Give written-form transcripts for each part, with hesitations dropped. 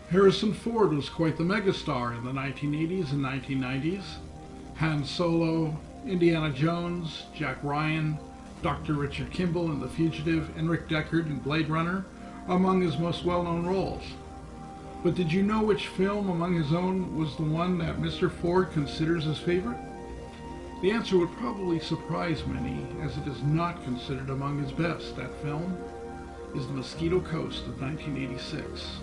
Harrison Ford was quite the megastar in the 1980s and 1990s. Han Solo, Indiana Jones, Jack Ryan, Dr. Richard Kimball in The Fugitive, and Rick Deckard in Blade Runner are among his most well-known roles. But did you know which film among his own was the one that Mr. Ford considers his favorite? The answer would probably surprise many, as it is not considered among his best. That film is The Mosquito Coast of 1986.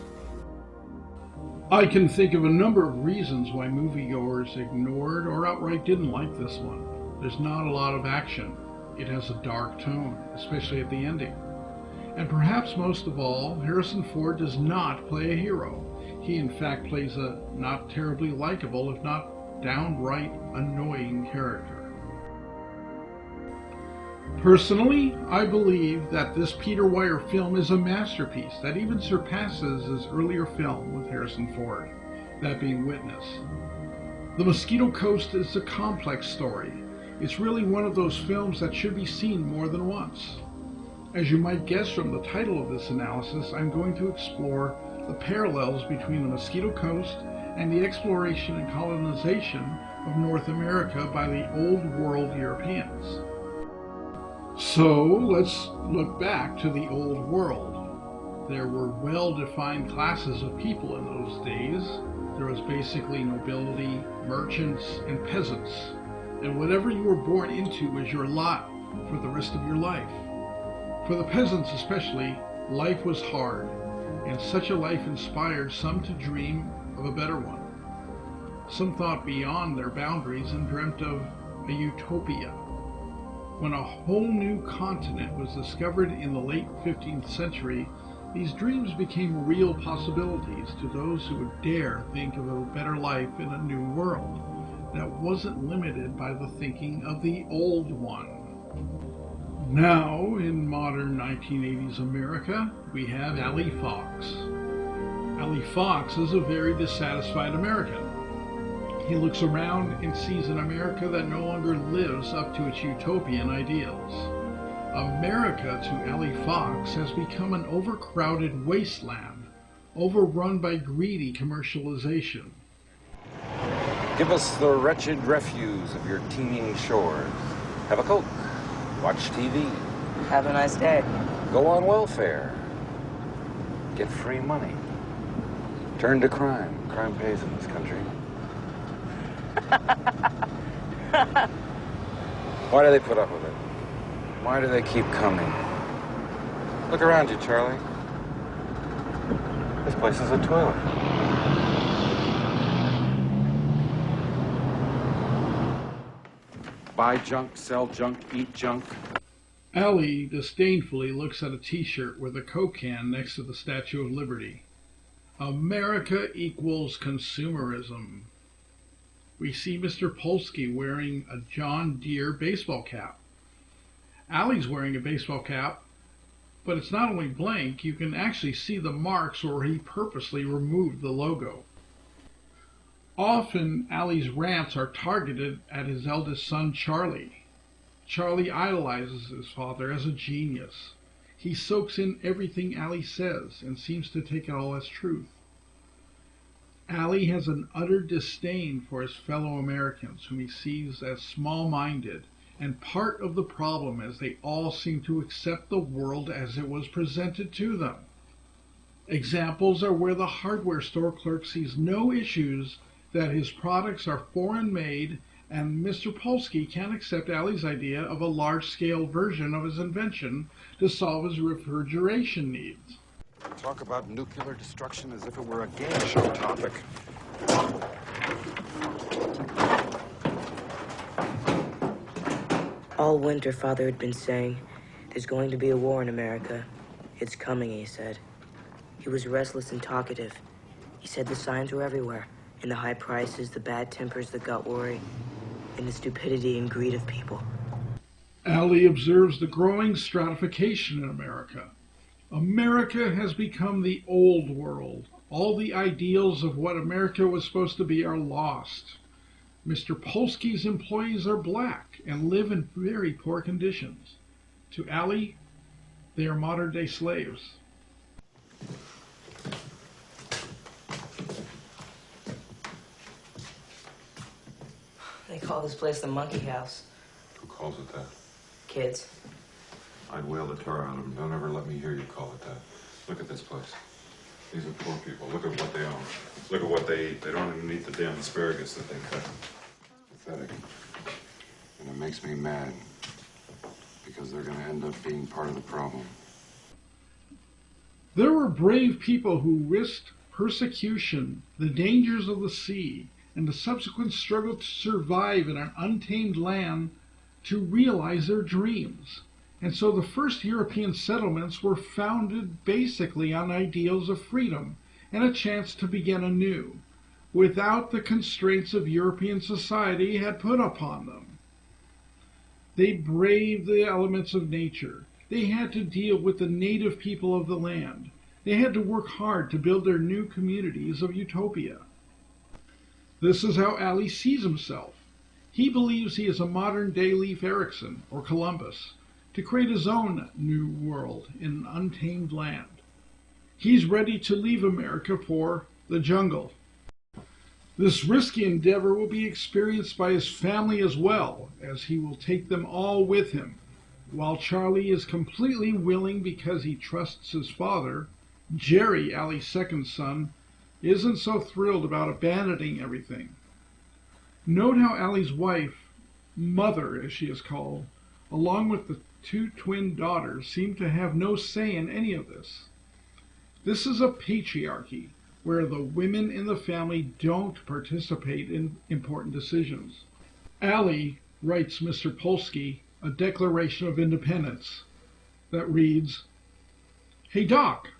I can think of a number of reasons why moviegoers ignored or outright didn't like this one. There's not a lot of action. It has a dark tone, especially at the ending. And perhaps most of all, Harrison Ford does not play a hero. He in fact plays a not terribly likable, if not downright annoying character. Personally, I believe that this Peter Weir film is a masterpiece that even surpasses his earlier film with Harrison Ford, that being Witness. The Mosquito Coast is a complex story. It's really one of those films that should be seen more than once. As you might guess from the title of this analysis, I'm going to explore the parallels between the Mosquito Coast and the exploration and colonization of North America by the Old World Europeans. So let's look back to the Old World. There were well-defined classes of people in those days. There was basically nobility, merchants, and peasants. And whatever you were born into was your lot for the rest of your life. For the peasants especially, life was hard, and such a life inspired some to dream of a better one. Some thought beyond their boundaries and dreamt of a utopia. When a whole new continent was discovered in the late 15th century, these dreams became real possibilities to those who would dare think of a better life in a new world that wasn't limited by the thinking of the old one. Now, in modern 1980s America, we have Allie Fox. Allie Fox is a very dissatisfied American. He looks around and sees an America that no longer lives up to its utopian ideals. America, to Allie Fox, has become an overcrowded wasteland, overrun by greedy commercialization. Give us the wretched refuse of your teeming shores. Have a Coke. Watch TV. Have a nice day. Go on welfare. Get free money. Turn to crime. Crime pays in this country. Why do they put up with it? Why do they keep coming? Look around you, Charlie. This place is a toilet. Buy junk, sell junk, eat junk. Allie disdainfully looks at a t-shirt with a Coke can next to the Statue of Liberty. America equals consumerism. We see Mr. Polsky wearing a John Deere baseball cap. Allie's wearing a baseball cap, but it's not only blank, you can actually see the marks where he purposely removed the logo. Often, Allie's rants are targeted at his eldest son, Charlie. Charlie idolizes his father as a genius. He soaks in everything Allie says and seems to take it all as truth. Allie has an utter disdain for his fellow Americans, whom he sees as small-minded and part of the problem, as they all seem to accept the world as it was presented to them. Examples are where the hardware store clerk sees no issues that his products are foreign-made, and Mr. Polsky can't accept Allie's idea of a large-scale version of his invention to solve his refrigeration needs. Talk about nuclear destruction as if it were a game show topic. All winter, Father had been saying, there's going to be a war in America. It's coming, he said. He was restless and talkative. He said the signs were everywhere. In the high prices, the bad tempers, the gut worry, in the stupidity and greed of people. Allie observes the growing stratification in America. America has become the old world. All the ideals of what America was supposed to be are lost. Mr. Polsky's employees are black and live in very poor conditions. To Allie, they are modern-day slaves. call this place the Monkey House. Who calls it that? Kids. I'd wail the tar out of them. Don't ever let me hear you call it that. Look at this place. These are poor people. Look at what they own. Look at what they eat. They don't even eat the damn asparagus that they cut. Pathetic. And it makes me mad. Because they're going to end up being part of the problem. There were brave people who risked persecution, the dangers of the sea, and the subsequent struggle to survive in an untamed land to realize their dreams. And so the first European settlements were founded basically on ideals of freedom and a chance to begin anew, without the constraints of European society had put upon them. They braved the elements of nature. They had to deal with the native people of the land. They had to work hard to build their new communities of utopia. This is how Ali sees himself. He believes he is a modern-day Leif Erikson or Columbus, to create his own new world in an untamed land. He's ready to leave America for the jungle. This risky endeavor will be experienced by his family as well, as he will take them all with him, while Charlie is completely willing because he trusts his father. Jerry, Ali's second son, isn't so thrilled about abandoning everything. Note how Ali's wife, Mother as she is called, along with the two twin daughters, seem to have no say in any of this. This is a patriarchy, where the women in the family don't participate in important decisions. Ali writes Mr. Polsky a Declaration of Independence that reads, "Hey Doc,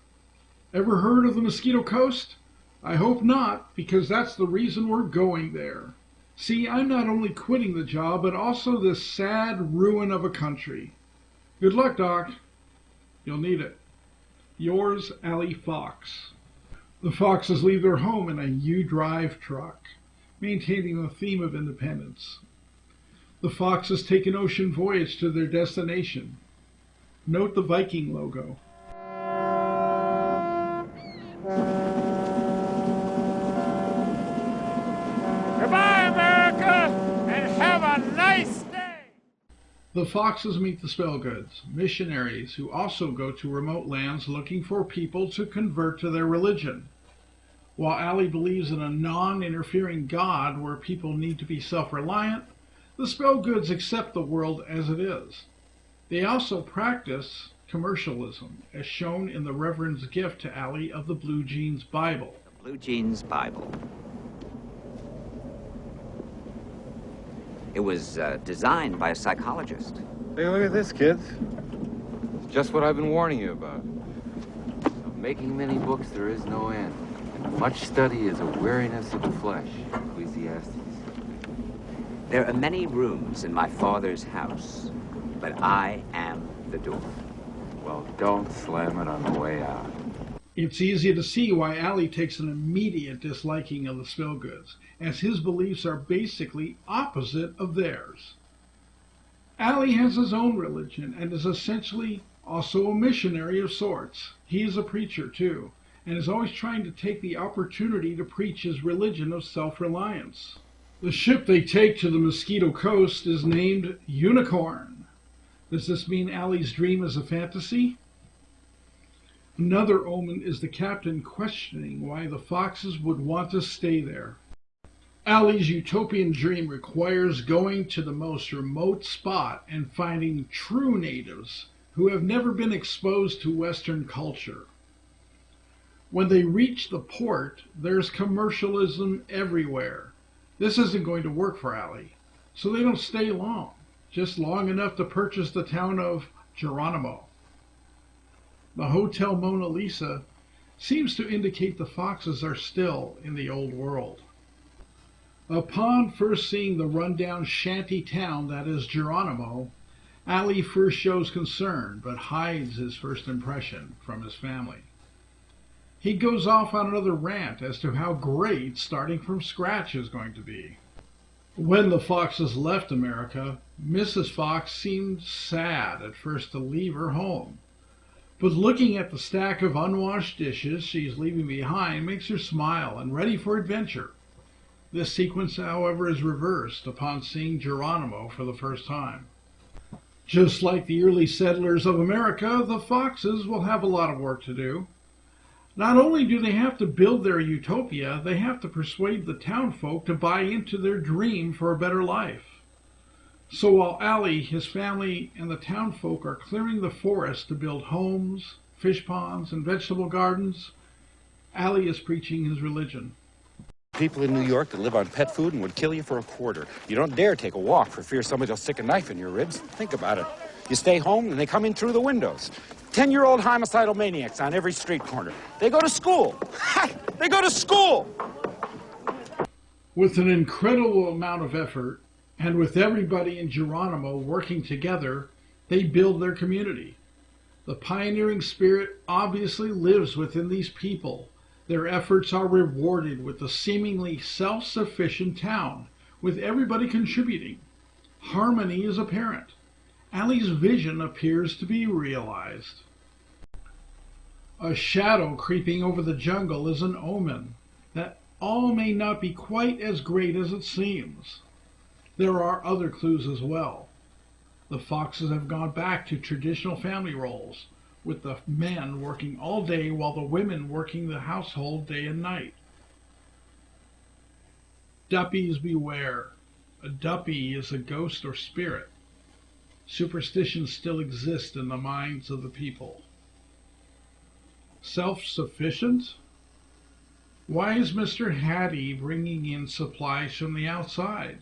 ever heard of the Mosquito Coast? I hope not, because that's the reason we're going there. See, I'm not only quitting the job, but also this sad ruin of a country. Good luck, Doc. You'll need it. Yours, Ali Fox." The Foxes leave their home in a U-Drive truck, maintaining the theme of independence. The Foxes take an ocean voyage to their destination. Note the Viking logo. Goodbye, America, and have a nice day. The Foxes meet the Spellgoods, missionaries who also go to remote lands looking for people to convert to their religion. While Ali believes in a non-interfering God where people need to be self-reliant, the Spellgoods accept the world as it is. They also practice commercialism, as shown in the Reverend's gift to Ali of the Blue Jeans Bible. The Blue Jeans Bible. It was designed by a psychologist. Hey, look at this, kids. It's just what I've been warning you about. Of making many books, there is no end. And much study is a weariness of the flesh. Ecclesiastes. There are many rooms in my father's house, but I am the door. Well, don't slam it on the way out. It's easy to see why Ali takes an immediate disliking of the Spellgoods, as his beliefs are basically opposite of theirs. Ali has his own religion and is essentially also a missionary of sorts. He is a preacher too, and is always trying to take the opportunity to preach his religion of self-reliance. The ship they take to the Mosquito Coast is named Unicorn. Does this mean Ali's dream is a fantasy? Another omen is the captain questioning why the Foxes would want to stay there. Ali's utopian dream requires going to the most remote spot and finding true natives who have never been exposed to Western culture. When they reach the port, there's commercialism everywhere. This isn't going to work for Ali, so they don't stay long, just long enough to purchase the town of Geronimo. The Hotel Mona Lisa seems to indicate the Foxes are still in the old world. Upon first seeing the rundown shanty town that is Geronimo, Ali first shows concern, but hides his first impression from his family. He goes off on another rant as to how great starting from scratch is going to be. When the Foxes left America, Mrs. Fox seemed sad at first to leave her home. But looking at the stack of unwashed dishes she's leaving behind makes her smile and ready for adventure. This sequence, however, is reversed upon seeing Geronimo for the first time. Just like the early settlers of America, the Foxes will have a lot of work to do. Not only do they have to build their utopia, they have to persuade the townfolk to buy into their dream for a better life. So while Allie, his family, and the townfolk are clearing the forest to build homes, fish ponds, and vegetable gardens, Allie is preaching his religion. People in New York that live on pet food and would kill you for a quarter. You don't dare take a walk for fear somebody will stick a knife in your ribs. Think about it. You stay home and they come in through the windows. 10-year-old homicidal maniacs on every street corner. They go to school. They go to school! With an incredible amount of effort, and with everybody in Geronimo working together, they build their community. The pioneering spirit obviously lives within these people. Their efforts are rewarded with a seemingly self-sufficient town, with everybody contributing. Harmony is apparent. Allie's vision appears to be realized. A shadow creeping over the jungle is an omen that all may not be quite as great as it seems. There are other clues as well. The Foxes have gone back to traditional family roles, with the men working all day while the women working the household day and night. Duppies beware. A duppy is a ghost or spirit. Superstitions still exist in the minds of the people. Self-sufficient? Why is Mr. Hattie bringing in supplies from the outside?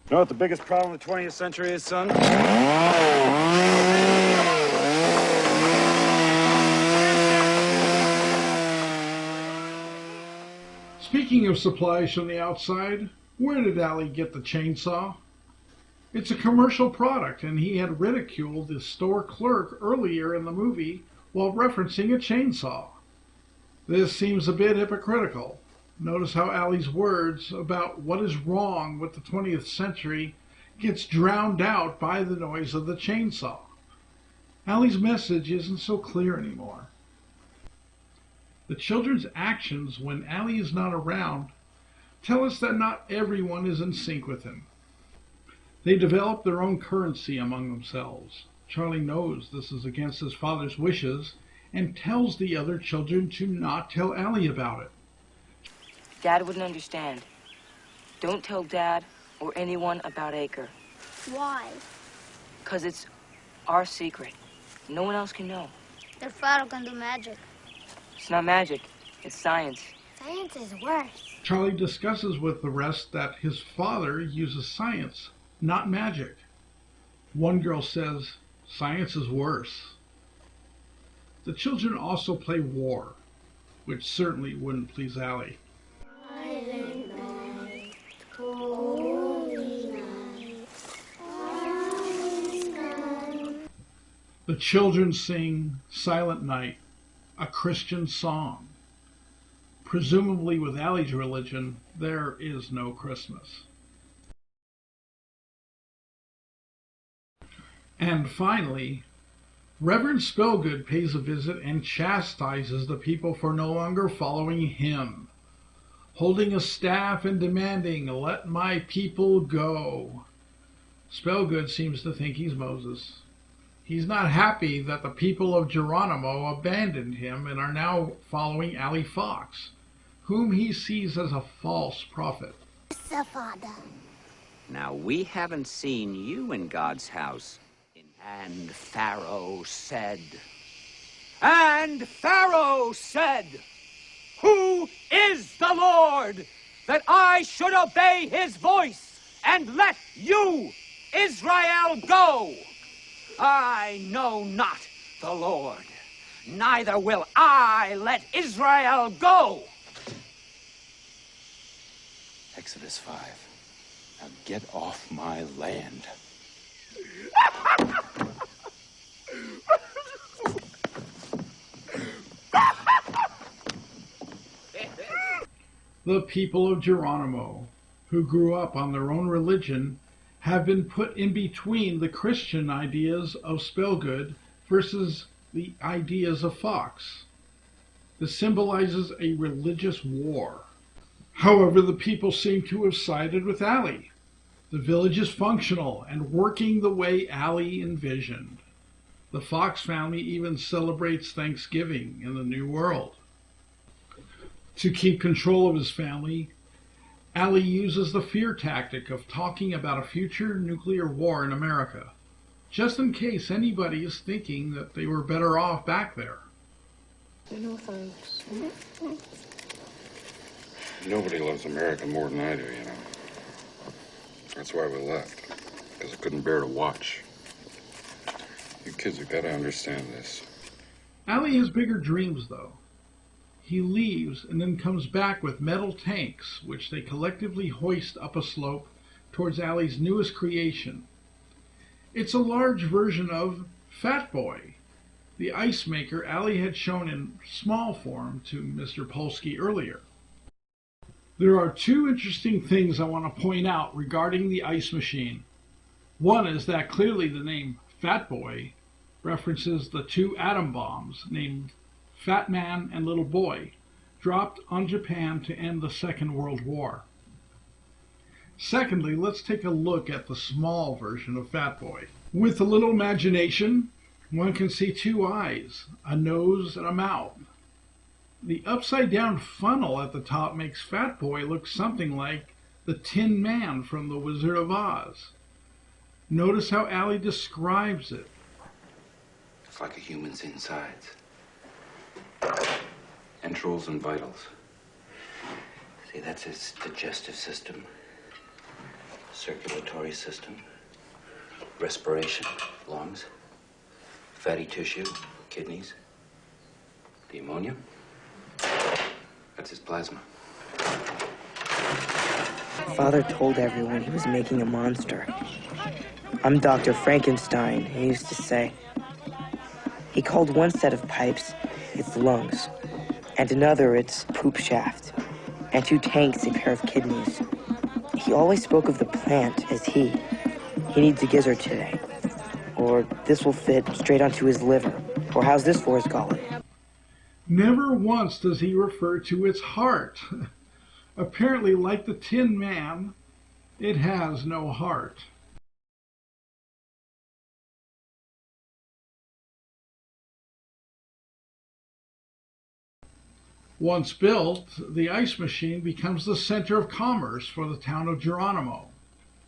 You know what the biggest problem of the 20th century is, son? Speaking of supplies from the outside, where did Allie get the chainsaw? It's a commercial product, and he had ridiculed the store clerk earlier in the movie while referencing a chainsaw. This seems a bit hypocritical. Notice how Allie's words about what is wrong with the 20th century gets drowned out by the noise of the chainsaw. Allie's message isn't so clear anymore. The children's actions when Allie is not around tell us that not everyone is in sync with him. They develop their own currency among themselves. Charlie knows this is against his father's wishes and tells the other children to not tell Allie about it. Dad wouldn't understand. Don't tell Dad or anyone about Acre. Why? Because it's our secret. No one else can know. Their father can do magic. It's not magic. It's science. Science is worse. Charlie discusses with the rest that his father uses science, not magic. One girl says, "Science is worse." The children also play war, which certainly wouldn't please Allie. Silent night, holy night, The children sing Silent Night, a Christian song. Presumably with Allie's religion, there is no Christmas. And finally, Reverend Spellgood pays a visit and chastises the people for no longer following him, holding a staff and demanding, "Let my people go." Spellgood seems to think he's Moses. He's not happy that the people of Geronimo abandoned him and are now following Allie Fox, whom he sees as a false prophet. the Father. Now, we haven't seen you in God's house. And Pharaoh said, "Who is the Lord, that I should obey his voice and let you, Israel, go? I know not the Lord, neither will I let Israel go." Exodus 5. Now get off my land. The people of Geronimo, who grew up on their own religion, have been put in between the Christian ideas of Spellgood versus the ideas of Fox. This symbolizes a religious war. However, the people seem to have sided with Allie. The village is functional and working the way Allie envisioned. The Fox family even celebrates Thanksgiving in the New World. To keep control of his family, Allie uses the fear tactic of talking about a future nuclear war in America, just in case anybody is thinking that they were better off back there. No thanks. Nobody loves America more than I do, you know. That's why we left, because I couldn't bear to watch. You kids have got to understand this. Allie has bigger dreams, though. He leaves and then comes back with metal tanks, which they collectively hoist up a slope towards Allie's newest creation. It's a large version of Fat Boy, the ice maker Allie had shown in small form to Mr. Polsky earlier. There are two interesting things I want to point out regarding the ice machine. One is that clearly the name Fat Boy references the two atom bombs named Fat Man and Little Boy, dropped on Japan to end the Second World War. Secondly, let's take a look at the small version of Fat Boy. With a little imagination, one can see two eyes, a nose, and a mouth. The upside-down funnel at the top makes Fat Boy look something like the Tin Man from The Wizard of Oz. Notice how Allie describes it. It's like a human's insides. Entrails and vitals. See, that's his digestive system, circulatory system, respiration, lungs, fatty tissue, kidneys, the ammonia. That's his plasma. Father told everyone he was making a monster. I'm Dr. Frankenstein, he used to say. He called one set of pipes its lungs, and another its poop shaft, and two tanks a pair of kidneys. He always spoke of the plant as he. He needs a gizzard today. Or this will fit straight onto his liver. Or how's this for his gullet? Never once does he refer to its heart. Apparently, like the Tin Man, it has no heart. Once built, the ice machine becomes the center of commerce for the town of Geronimo.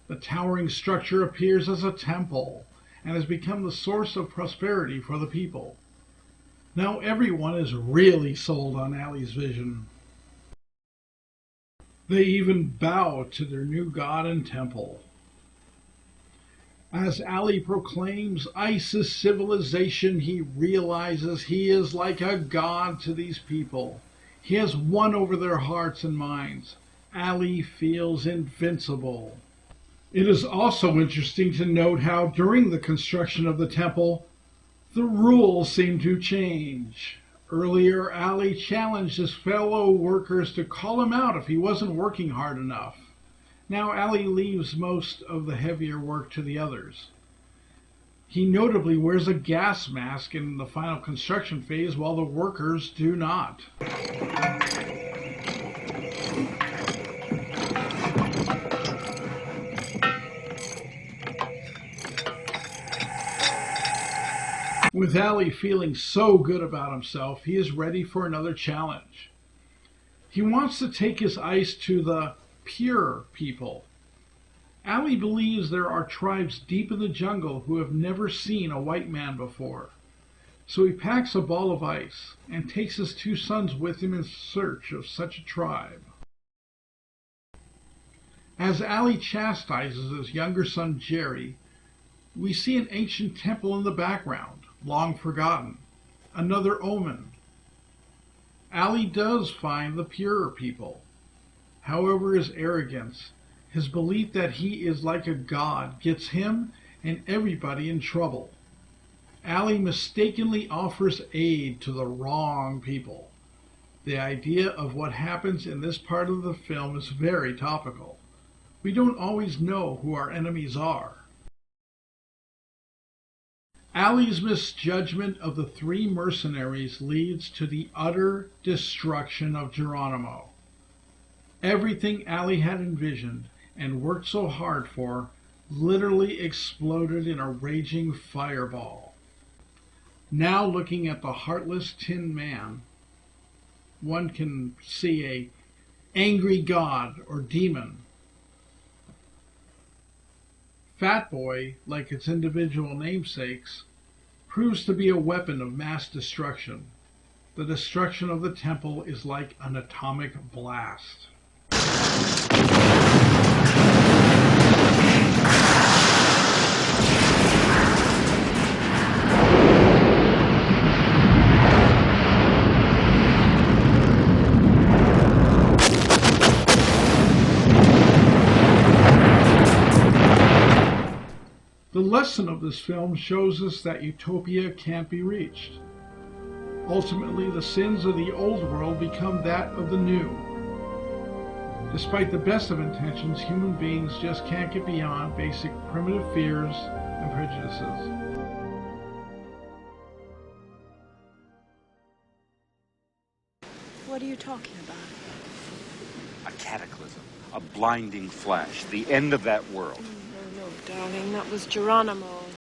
The towering structure appears as a temple and has become the source of prosperity for the people. Now everyone is really sold on Allie's vision. They even bow to their new god and temple. As Allie proclaims ice is civilization, he realizes he is like a god to these people. He has won over their hearts and minds. Allie feels invincible. It is also interesting to note how during the construction of the temple, the rules seem to change. Earlier, Allie challenged his fellow workers to call him out if he wasn't working hard enough. Now Allie leaves most of the heavier work to the others. He notably wears a gas mask in the final construction phase while the workers do not. With Allie feeling so good about himself, he is ready for another challenge. He wants to take his ice to the pure people. Allie believes there are tribes deep in the jungle who have never seen a white man before. So he packs a ball of ice and takes his two sons with him in search of such a tribe. As Allie chastises his younger son Jerry, we see an ancient temple in the background, long forgotten, another omen. Allie does find the purer people. However, his arrogance, his belief that he is like a god, gets him and everybody in trouble. Allie mistakenly offers aid to the wrong people. The idea of what happens in this part of the film is very topical. We don't always know who our enemies are. Allie's misjudgment of the three mercenaries leads to the utter destruction of Geronimo. Everything Allie had envisioned and worked so hard for literally exploded in a raging fireball. Now, looking at the heartless Tin Man, one can see a angry god or demon. Fat Boy, like its individual namesakes, proves to be a weapon of mass destruction. The destruction of the temple is like an atomic blast. The lesson of this film shows us that utopia can't be reached. Ultimately, the sins of the old world become that of the new. Despite the best of intentions, human beings just can't get beyond basic primitive fears and prejudices. What are you talking about? A cataclysm, a blinding flash, the end of that world. No, darling, that was Geronimo.